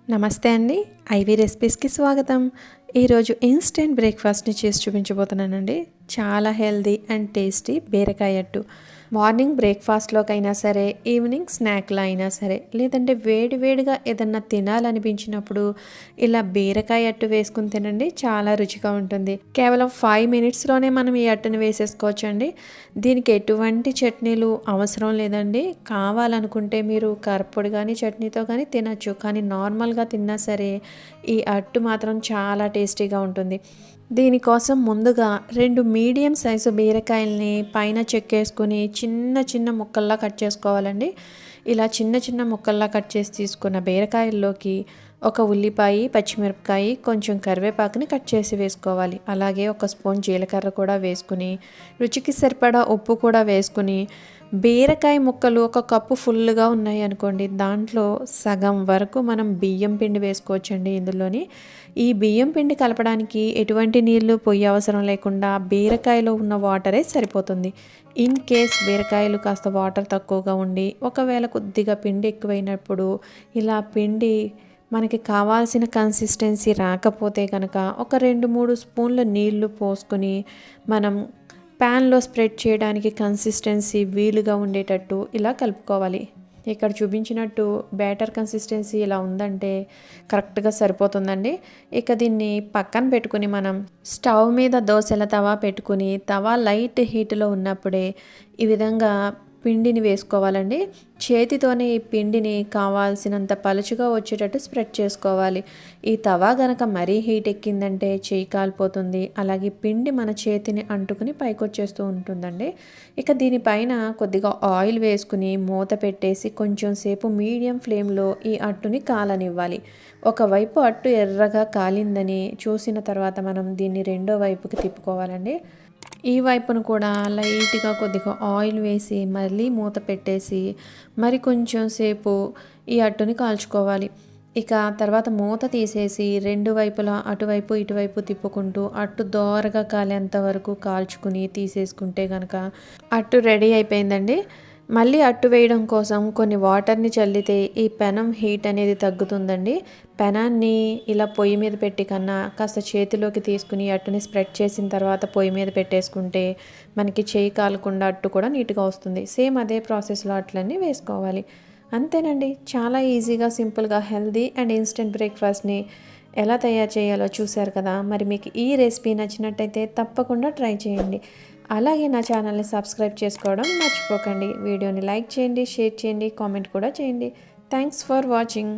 నమస్తే అండి. ఐవీ రెసిపీస్‌కి స్వాగతం. ఈరోజు ఇన్‌స్టంట్ బ్రేక్‌ఫాస్ట్‌ని చేసి చూపించబోతున్నానండి. చాలా హెల్తీ అండ్ టేస్టీ బీరకాయ అట్టు. మార్నింగ్ బ్రేక్‌ఫాస్ట్‌లోకైనా సరే, ఈవినింగ్ స్నాక్‌లా అయినా సరే, లేదంటే వేడి వేడిగా ఏదన్నా తినాలనిపించినప్పుడు ఇలా బీరకాయ అట్టు వేసుకొని తినండి. చాలా రుచిగా ఉంటుంది. కేవలం 5 మినిట్స్‌లోనే మనం ఈ అట్టుని వేసేసుకోవచ్చండి. దీనికి ఎటువంటి చట్నీలు అవసరం లేదండి. కావాలనుకుంటే మీరు కారప్పొడి కానీ, చట్నీతో కానీ తినచ్చు. కానీ నార్మల్‌గా తిన్నా సరే ఈ అట్టు మాత్రం చాలా టేస్టీగా ఉంటుంది. దీనికోసం ముందుగా 2 మీడియం సైజు బీరకాయల్ని పైన చెక్కేసుకొని చిన్న చిన్న ముక్కల్లా కట్ చేసుకోవాలండి. ఇలా చిన్న చిన్న ముక్కల్లా కట్ చేసి తీసుకున్న బీరకాయల్లోకి ఒక ఉల్లిపాయ, పచ్చిమిరపకాయ, కొంచెం కరివేపాకుని కట్ చేసి వేసుకోవాలి. అలాగే ఒక స్పూన్ జీలకర్ర కూడా వేసుకుని, రుచికి సరిపడా ఉప్పు కూడా వేసుకుని, బీరకాయ ముక్కలు ఒక కప్పు ఫుల్గా ఉన్నాయి అనుకోండి, దాంట్లో సగం వరకు మనం బియ్యం పిండి వేసుకోవచ్చండి. ఇందులోని ఈ బియ్యం పిండి కలపడానికి ఎటువంటి నీళ్లు పొయ్యి అవసరం లేకుండా బీరకాయలో ఉన్న వాటరే సరిపోతుంది. ఇన్ కేస్ బీరకాయలు కాస్త వాటర్ తక్కువగా ఉండి ఒకవేళ కొద్దిగా పిండి ఎక్కువైనప్పుడు ఇలా పిండి మనకి కావాల్సిన కన్సిస్టెన్సీ రాకపోతే కనుక ఒక 2-3 స్పూన్ల నీళ్లు పోసుకొని మనం ప్యాన్లో స్ప్రెడ్ చేయడానికి కన్సిస్టెన్సీ వీలుగా ఉండేటట్టు ఇలా కలుపుకోవాలి. ఇక్కడ చూపించినట్టు బ్యాటర్ కన్సిస్టెన్సీ ఇలా ఉందంటే కరెక్ట్గా సరిపోతుందండి. ఇక దీన్ని పక్కన పెట్టుకుని మనం స్టవ్ మీద దోశల తవా పెట్టుకుని తవా లైట్ హీట్లో ఉన్నప్పుడే ఈ విధంగా పిండిని వేసుకోవాలండి. చేతితోనే ఈ పిండిని కావాల్సినంత పలుచుగా వచ్చేటట్టు స్ప్రెడ్ చేసుకోవాలి. ఈ తవా గనక మరీ హీట్ ఎక్కిందంటే చేయి కాలిపోతుంది. అలాగే పిండి మన చేతిని అంటుకుని పైకొచ్చేస్తూ ఉంటుందండి. ఇక దీనిపైన కొద్దిగా ఆయిల్ వేసుకుని మూత పెట్టేసి కొంచెం సేపు మీడియం ఫ్లేమ్లో ఈ అట్టుని కాలనివ్వాలి. ఒకవైపు అట్టు ఎర్రగా కాలిందని చూసిన తర్వాత మనం దీన్ని రెండో వైపుకి తిప్పుకోవాలండి. ఈ వైపును కూడా లైట్గా కొద్దిగా ఆయిల్ వేసి మళ్ళీ మూత పెట్టేసి మరి కొంచెం సేపు ఈ అట్టుని కాల్చుకోవాలి. ఇక తర్వాత మూత తీసేసి రెండు వైపులా అటువైపు ఇటువైపు తిప్పుకుంటూ అట్టు దోరగా కాలేంత వరకు కాల్చుకుని తీసేసుకుంటే కనుక అట్టు రెడీ అయిపోయిందండి. మళ్ళీ అట్టు వేయడం కోసం కొన్ని వాటర్ని చల్లితే ఈ పెనం హీట్ అనేది తగ్గుతుందండి. పెనాన్ని ఇలా పొయ్యి మీద పెట్టి కన్నా కాస్త చేతిలోకి తీసుకుని అట్టుని స్ప్రెడ్ చేసిన తర్వాత పొయ్యి మీద పెట్టేసుకుంటే మనకి చేయి కాలకుండా అట్టు కూడా నీట్గా వస్తుంది. సేమ్ అదే ప్రాసెస్లో అట్లన్నీ వేసుకోవాలి. అంతేనండి. చాలా ఈజీగా సింపుల్గా హెల్దీ అండ్ ఇన్స్టెంట్ బ్రేక్ఫాస్ట్ని ఎలా తయారు చేయాలో చూశారు కదా. మరి మీకు ఈ రెసిపీ నచ్చినట్టయితే తప్పకుండా ట్రై చేయండి. అలాగే నా ఛానల్ని సబ్స్క్రైబ్ చేసుకోవడం మర్చిపోకండి. వీడియోని లైక్ చేయండి, షేర్ చేయండి, కామెంట్ కూడా చేయండి. Thanks for watching.